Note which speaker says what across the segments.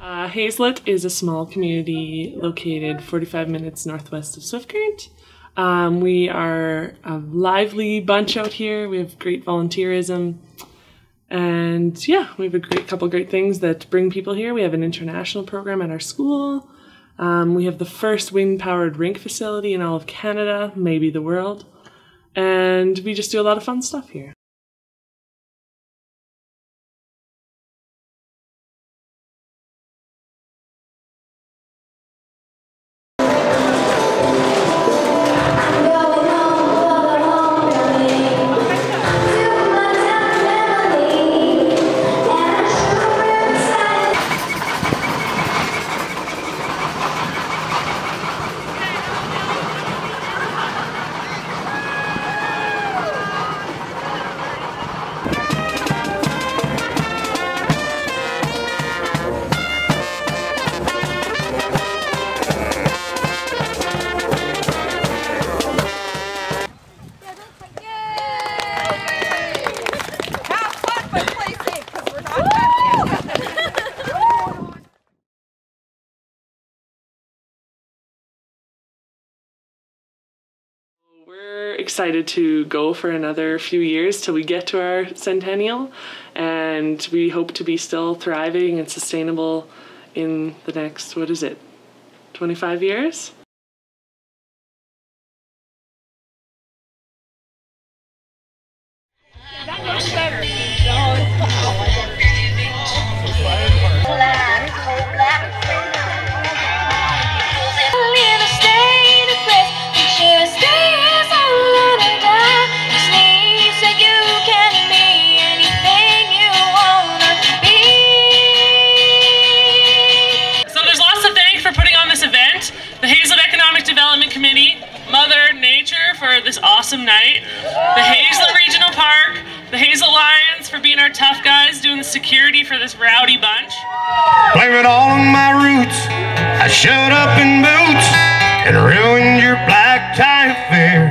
Speaker 1: Hazlet is a small community located 45 minutes northwest of Swift Current. We are a lively bunch out here. We have great volunteerism. And yeah, we have a couple great things that bring people here. We have an international program at our school. We have the first wind-powered rink facility in all of Canada, maybe the world. And we just do a lot of fun stuff here. We're excited to go for another few years till we get to our centennial, and we hope to be still thriving and sustainable in the next, 25 years?
Speaker 2: That looks better.
Speaker 1: Mother Nature for this awesome night, the Hazlet Regional Park, the Hazlet Lions for being our tough guys doing the security for this rowdy bunch.
Speaker 3: Blame it all on my roots. I showed up in boots and ruined your black tie affair.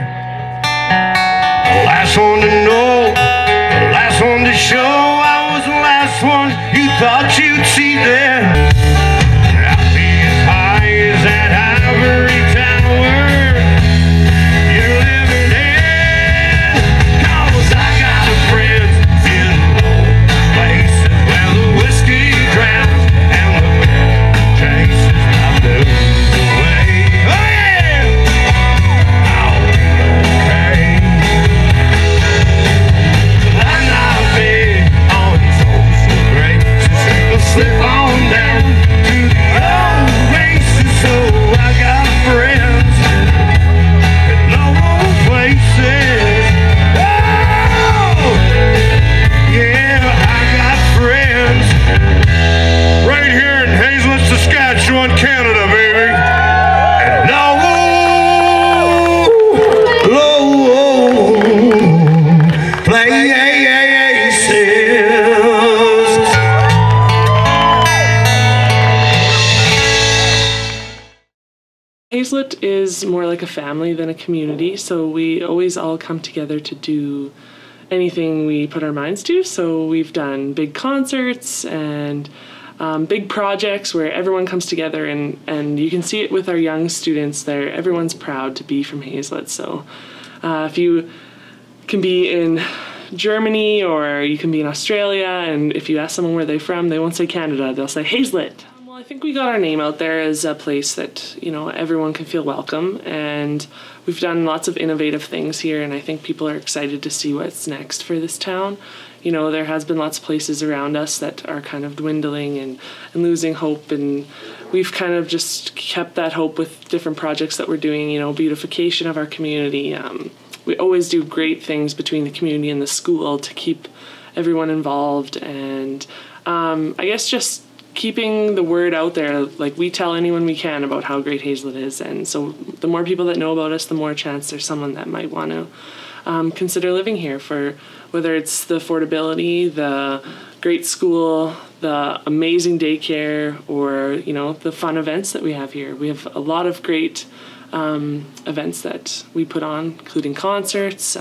Speaker 3: The last one to know, the last one to show, I was the last one you thought you'd see there. I'll be as high as that ivory tower. Saskatchewan, Canada, baby. And
Speaker 1: Hazlet is more like a family than a community, so we always all come together to do anything we put our minds to. So we've done big concerts and big projects where everyone comes together, and you can see it with our young students there. Everyone's proud to be from Hazlet. So if you can be in Germany or you can be in Australia, and if you ask someone where they're from, they won't say Canada, they'll say Hazlet. Well, I think we got our name out there as a place that, you know, everyone can feel welcome, and we've done lots of innovative things here, and I think people are excited to see what's next for this town. You know, there has been lots of places around us that are kind of dwindling and losing hope, and we've kind of just kept that hope with different projects that we're doing, you know, beautification of our community. We always do great things between the community and the school to keep everyone involved, and I guess just keeping the word out there. Like, we tell anyone we can about how great Hazlet is, and so the more people that know about us, the more chance there's someone that might want to consider living here, for whether it's the affordability, the great school, the amazing daycare, or, you know, the fun events that we have here. We have a lot of great events that we put on, including concerts,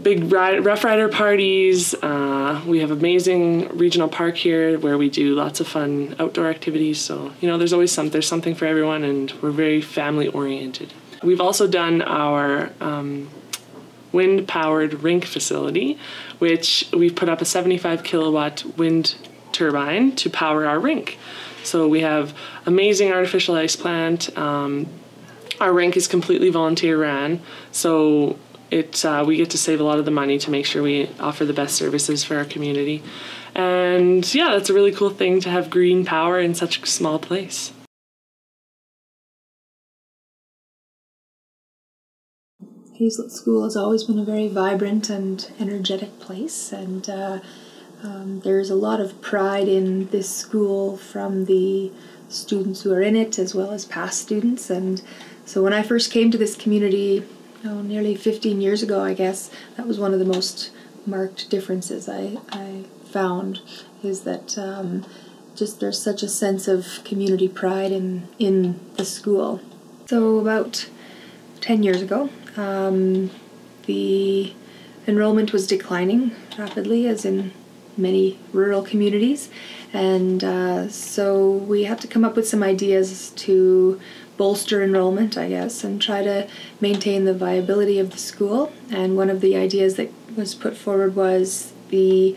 Speaker 1: big Rough Rider parties. We have amazing regional park here where we do lots of fun outdoor activities. So, you know, there's always there's something for everyone, and we're very family oriented. We've also done our wind-powered rink facility, which we've put up a 75 kilowatt wind turbine to power our rink. So we have amazing artificial ice plant. Our rink is completely volunteer ran, so we get to save a lot of the money to make sure we offer the best services for our community. And yeah, that's a really cool thing to have green power in such a small place.
Speaker 2: Hazlet School has always been a very vibrant and energetic place, and there's a lot of pride in this school from the students who are in it as well as past students. And so when I first came to this community, nearly 15 years ago, I guess, that was one of the most marked differences I found, is that just there's such a sense of community pride in the school. So about 10 years ago, the enrollment was declining rapidly, as in many rural communities, and so we had to come up with some ideas to bolster enrollment, I guess, and try to maintain the viability of the school. And one of the ideas that was put forward was the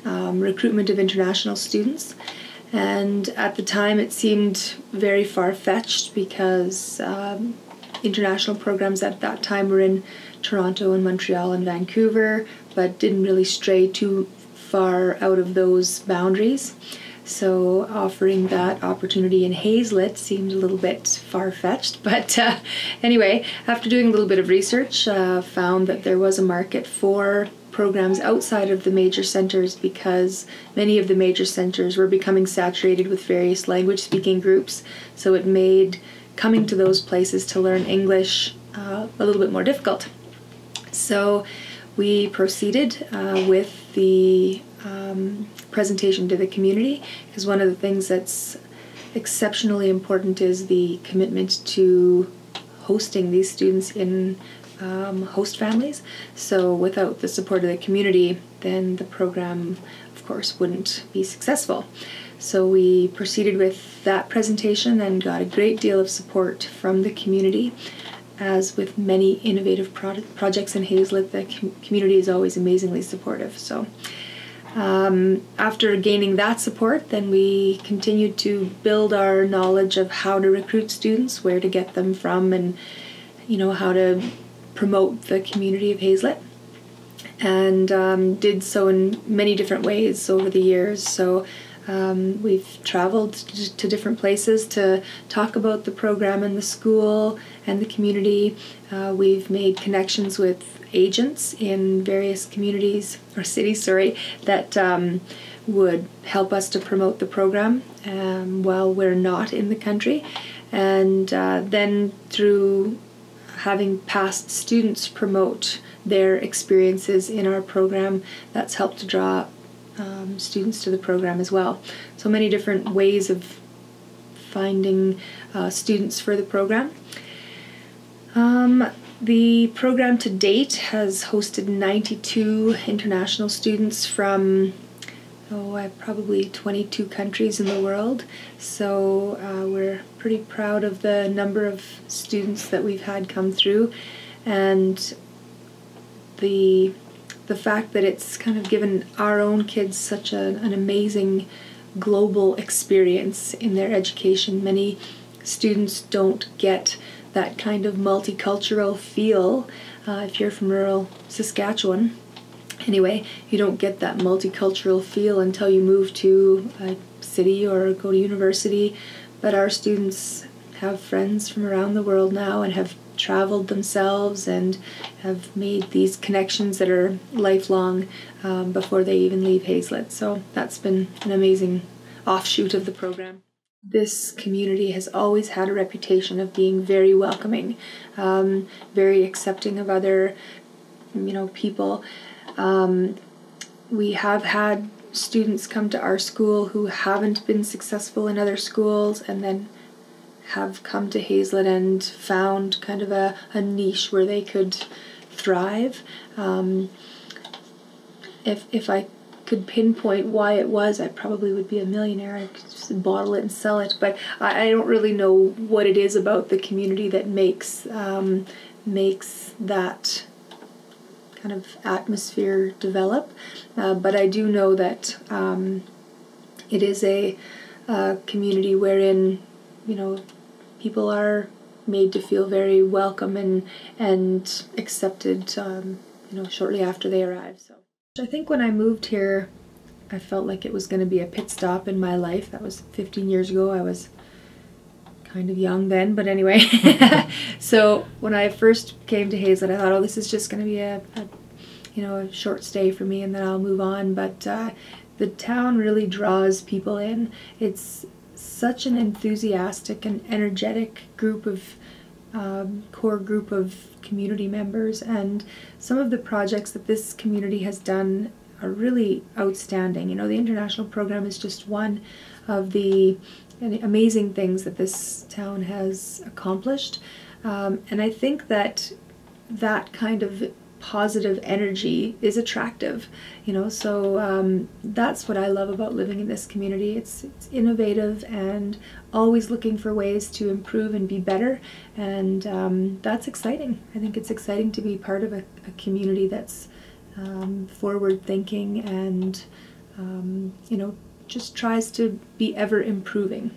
Speaker 2: recruitment of international students. And at the time it seemed very far-fetched because international programs at that time were in Toronto and Montreal and Vancouver, but didn't really stray too far out of those boundaries. So offering that opportunity in Hazlet seemed a little bit far-fetched, but anyway, after doing a little bit of research, found that there was a market for programs outside of the major centers, because many of the major centers were becoming saturated with various language-speaking groups, so it made coming to those places to learn English a little bit more difficult. So we proceeded with the presentation to the community, because one of the things that's exceptionally important is the commitment to hosting these students in host families. So without the support of the community, then the program, of course, wouldn't be successful. So we proceeded with that presentation and got a great deal of support from the community. As with many innovative projects in Hazlet, the community is always amazingly supportive. So after gaining that support, then we continued to build our knowledge of how to recruit students, where to get them from, and how to promote the community of Hazlet, and did so in many different ways over the years. So we've traveled to different places to talk about the program and the school and the community. We've made connections with agents in various communities, or cities, that would help us to promote the program while we're not in the country. And then through having past students promote their experiences in our program, that's helped to draw students to the program as well. So many different ways of finding students for the program. The program to date has hosted 92 international students from probably 22 countries in the world. So we're pretty proud of the number of students that we've had come through, and the fact that it's kind of given our own kids such an amazing global experience in their education. Many students don't get that kind of multicultural feel. If you're from rural Saskatchewan, anyway, you don't get that multicultural feel until you move to a city or go to university. But our students have friends from around the world now and have traveled themselves and have made these connections that are lifelong before they even leave Hazlet. So that's been an amazing offshoot of the program. This community has always had a reputation of being very welcoming, very accepting of other people. We have had students come to our school who haven't been successful in other schools, and then have come to Hazlet and found kind of a niche where they could thrive. If I could pinpoint why it was, I probably would be a millionaire. I could just bottle it and sell it. But I don't really know what it is about the community that makes that kind of atmosphere develop. But I do know that it is a community wherein, you know, people are made to feel very welcome and accepted, you know, shortly after they arrive. So I think when I moved here, I felt like it was going to be a pit stop in my life. That was 15 years ago. I was kind of young then, but anyway. So when I first came to Hazlet, I thought, oh, this is just going to be a short stay for me, and then I'll move on. But the town really draws people in. It's such an enthusiastic and energetic group of core group of community members, and some of the projects that this community has done are really outstanding. You know, the international program is just one of the amazing things that this town has accomplished, and I think that kind of positive energy is attractive, you know, so that's what I love about living in this community. It's innovative and always looking for ways to improve and be better, and that's exciting. I think it's exciting to be part of a community that's forward thinking and you know, just tries to be ever improving.